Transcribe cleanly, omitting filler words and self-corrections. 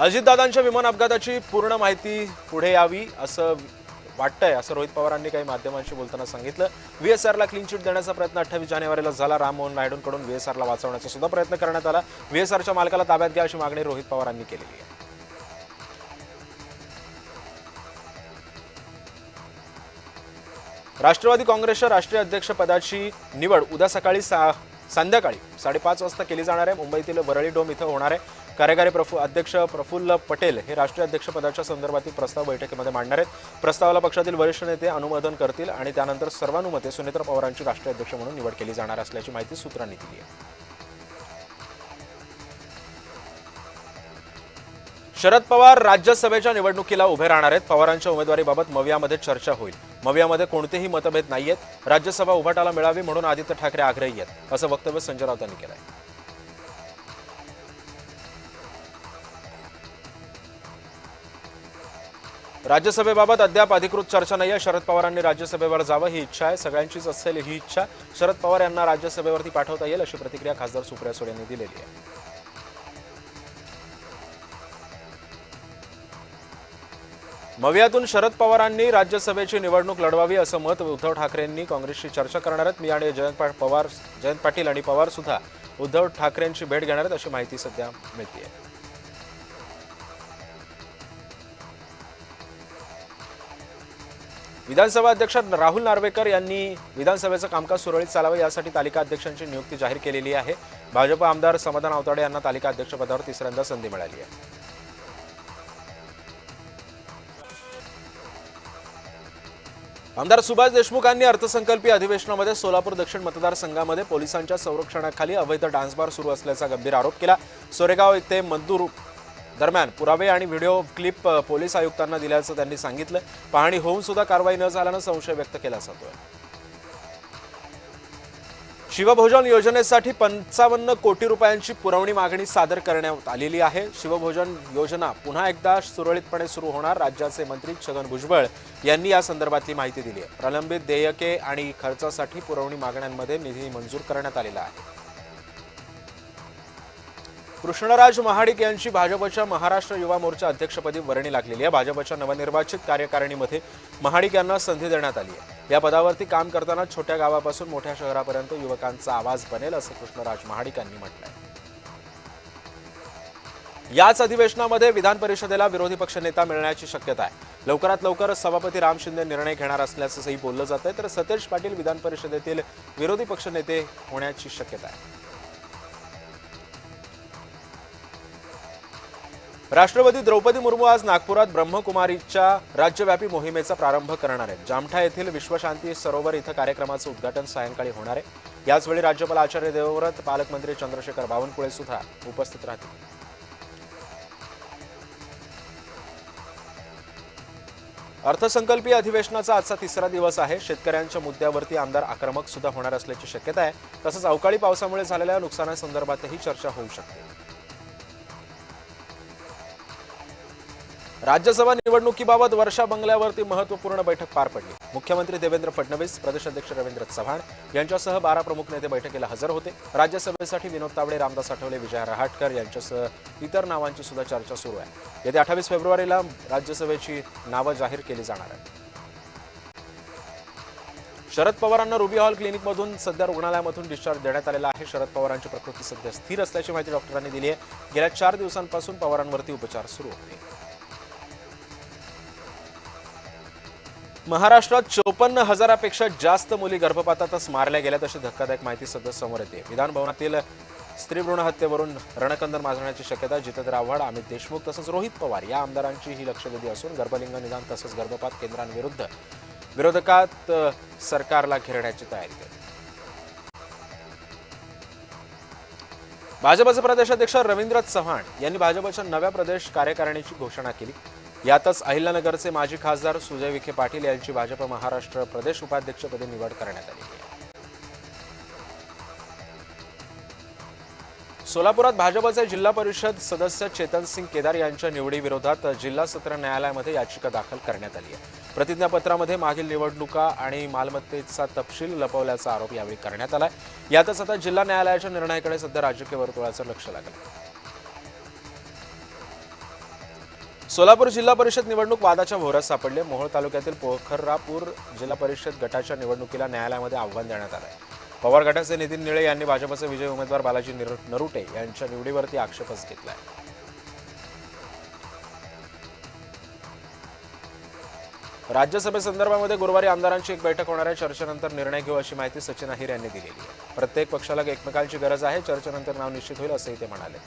अजितदादांच्या विमान अपघाताची पूर्ण माहिती पुढे यावी असं वाटतंय, असं रोहित पवारांनी काही माध्यमांशी बोलताना सांगितलं। व्हीएसआरला क्लीन चिट देण्याचा प्रयत्न 28 जानेवारीला झाला। राममोहन नायडूंकडून व्हीएसआरला वाचवण्याचा सुद्धा प्रयत्न करण्यात आला। व्हीएसआरच्या मालकाला ताब्यात घ्या अशी मागणी रोहित पवारांनी केलेली आहे। राष्ट्रवादी काँग्रेसच्या राष्ट्रीय अध्यक्षपदाची निवड उद्या सकाळी संध्याकाळी 5:30 वाजता केली जाणार आहे। मुंबईतील वरळी डोम इथं होणार आहे। कार्यकारी अध्यक्ष प्रफुल्ल पटेल हे राष्ट्रीय अध्यक्षपदाच्या संदर्भातील प्रस्ताव बैठकीमध्ये मांडणार आहेत। प्रस्तावाला पक्षातील वरिष्ठ नेते अनुमोदन करतील आणि त्यानंतर सर्वानुमते सुनेत्रा पवारांची राष्ट्रीय अध्यक्ष म्हणून निवड केली जाणार असल्याची माहिती सूत्रांनी दिली आहे। शरद पवार राज्यसभेच्या निवडणुकीला उभे राहणार आहेत। पवारांच्या उमेदवारीबाबत मवियामध्ये चर्चा होईल। मवियामध्ये कोणतेही मतभेद नाहीयेत। राज्यसभा उभाटाला मिळावी म्हणून आदित्य ठाकरे आग्रही आहेत असं वक्तव्य संजय राऊत यांनी केलं आहे। राज्यसभेबाबत अद्याप अधिकृत चर्चा नाहीये। शरद पवारांनी राज्यसभेवर जावं ही इच्छा आहे। सगळ्यांचीच असेल ही इच्छा। शरद पवार यांना राज्यसभेवरती पाठवता येईल अशी प्रतिक्रिया खासदार सुप्रिया सुळे यांनी दिलेली आहे। मवियातून शरद पवारांनी राज्यसभेची निवडणूक लढवावी असं मत उद्धव ठाकरेंनी काँग्रेसशी चर्चा करणार आहेत। मी आणि जयंत पाटील आणि पवार सुद्धा उद्धव ठाकरेंची भेट घेणार आहेत अशी माहिती सध्या मिळते। विधानसभा अध्यक्ष राहुल नार्वेकर यांनी विधानसभेचं कामकाज सुरळीत चालावं यासाठी तालिका अध्यक्षांची नियुक्ती जाहीर केलेली आहे। भाजप आमदार समाधान आवताडे यांना तालिका अध्यक्षपदावर तिसऱ्यांदा संधी मिळाली आहे। आमदार सुभाष देशमुख यांनी अर्थसंकल्पीय अधिवेशनामध्ये सोलापूर दक्षिण मतदारसंघामध्ये पोलिसांच्या संरक्षणाखाली अवैध डान्स बार सुरू असल्याचा गंभीर आरोप केला। सोरेगाव येथे मंजूर दरम्यान पुरावे आणि व्हिडिओ क्लिप पोलीस आयुक्तांना दिल्याचं त्यांनी सांगितलं। पाहणी होऊन सुद्धा कारवाई न झाल्यानं संशय व्यक्त केला जातोय। शिवभोजन योजनेसाठी 55 कोटी रुपयांची पुरवणी मागणी सादर करण्यात आलेली आहे। शिवभोजन योजना पुन्हा एकदा सुरळीतपणे सुरू होणार। राज्याचे मंत्री छगन भुजबळ यांनी या संदर्भातली माहिती दिली आहे। प्रलंबित देयके आणि खर्चासाठी पुरवणी मागण्यांमध्ये निधी मंजूर करण्यात आलेला आहे। कृष्णराज महाडिक यांची भाजपच्या महाराष्ट्र युवा मोर्चा अध्यक्षपदी वर्णी लागलेली आहे। भाजपच्या नवनिर्वाचित कार्यकारिणीमध्ये महाडिक यांना संधी देण्यात आली आहे। या पदावरती काम करताना छोट्या गावापासून मोठ्या शहरापर्यंत युवकांचा आवाज बनेल असं कृष्णराज महाडिक यांनी म्हटलंय। याच अधिवेशनामध्ये विधान परिषदेला विरोधी पक्ष नेता मिळण्याची शक्यता आहे। लवकरात लवकर सभापती राम शिंदे निर्णय घेणार असल्याचंही बोललं जात आहे। तर सतेज पाटील विधान परिषदेतील विरोधी पक्ष नेते होण्याची शक्यता आहे। राष्ट्रपती द्रौपदी मुर्मू आज नागपुरात ब्रह्मकुमारीच्या राज्यव्यापी मोहिमेचा प्रारंभ करणार आहेत। जामठा येथील विश्वशांती सरोवर इथं कार्यक्रमाचं उद्घाटन सायंकाळी होणार आहे। याचवेळी राज्यपाल आचार्य देवव्रत, पालकमंत्री चंद्रशेखर बावनकुळे सुद्धा उपस्थित राहतील। अर्थसंकल्पीय अधिवेशनाचा आजचा तिसरा दिवस आहे। शेतकऱ्यांच्या मुद्द्यावरती आमदार आक्रमक सुद्धा होणार असल्याची शक्यता आहे। तसंच अवकाळी पावसामुळे झालेल्या नुकसानासंदर्भातही चर्चा होऊ शकते। राज्यसभा निवडणुकीबाबत वर्षा बंगल्यावरती महत्त्वपूर्ण बैठक पार पडली। मुख्यमंत्री देवेंद्र फडणवीस, प्रदेशाध्यक्ष रवींद्र चव्हाण यांच्यासह 12 प्रमुख नेते बैठकीला हजर होते। राज्यसभेसाठी विनोद तावडे, रामदास आठवले, विजय रहाटकर यांच्यासह इतर नावांची सुद्धा चर्चा सुरू आहे। येत्या 28 फेब्रुवारीला राज्यसभेची नावं जाहीर केली जाणार आहेत। शरद पवारांना रुबी हॉल क्लिनिकमधून सध्या रुग्णालयामधून डिस्चार्ज देण्यात आलेला आहे। शरद पवारांची प्रकृती सध्या स्थिर असल्याची माहिती डॉक्टरांनी दिली आहे। गेल्या 4 दिवसांपासून पवारांवरती उपचार सुरू होते। महाराष्ट्रात 54,000पेक्षा जास्त मुली गर्भपातातच मारल्या गेल्यात अशी धक्कादायक माहिती सध्या समोर येते। विधान भवनातील स्त्री भ्रूण हत्येवरून रणकंदन माजण्याची शक्यता जितेंद्र आव्हाड, अमित देशमुख तसंच रोहित पवार या आमदारांची ही लक्षवेधी असून गर्भलिंग निदान तसंच गर्भपात केंद्रांविरुद्ध विरोधकात सरकारला घेरण्याची तयारी आहे। भाजपचे प्रदेशाध्यक्ष रवींद्र चव्हाण यांनी भाजपच्या नव्या प्रदेश कार्यकारिणीची घोषणा केली। यातच अहिल्यानगरचे माजी खासदार सुजय विखे पाटील यांची भाजप महाराष्ट्र प्रदेश उपाध्यक्षपदी निवड करण्यात आली आहे। सोलापुरात भाजपचे जिल्हा परिषद सदस्य चेतन सिंग केदार यांच्या निवडीविरोधात जिल्हा सत्र न्यायालयामध्ये याचिका दाखल करण्यात आली आहे। प्रतिज्ञापत्रामध्ये मागील निवडणुका आणि मालमत्तेचा तपशील लपवल्याचा आरोप यावेळी करण्यात आलाय। यातच आता जिल्हा न्यायालयाच्या निर्णयाकडे सध्या राजकीय वर्तुळाचं लक्ष लागलं। सोलापूर जिल्हा परिषद निवडणूक वादाच्या भोवऱ्यात सापडले. मोहोळ तालुक्यातील पोखर्रापूर जिल्हा परिषद गटाच्या निवडणुकीला न्यायालयामध्ये आव्हान देण्यात आलं आहे. पवार गटाचे नितीन निळे यांनी भाजपचे विजयी उमेदवार बालाजी नरुटे यांच्या निवडीवरती आक्षेपच घेतलाय. राज्यसभेसंदर्भामध्ये गुरुवारी आमदारांची एक बैठक होणार आहे. चर्चेनंतर निर्णय घेऊ अशी माहिती सचिन अहिर यांनी दिलेली आहे. प्रत्येक पक्षाला एकमेकांची गरज आहे. चर्चेनंतर नाव निश्चित होईल असंही ते म्हणाले.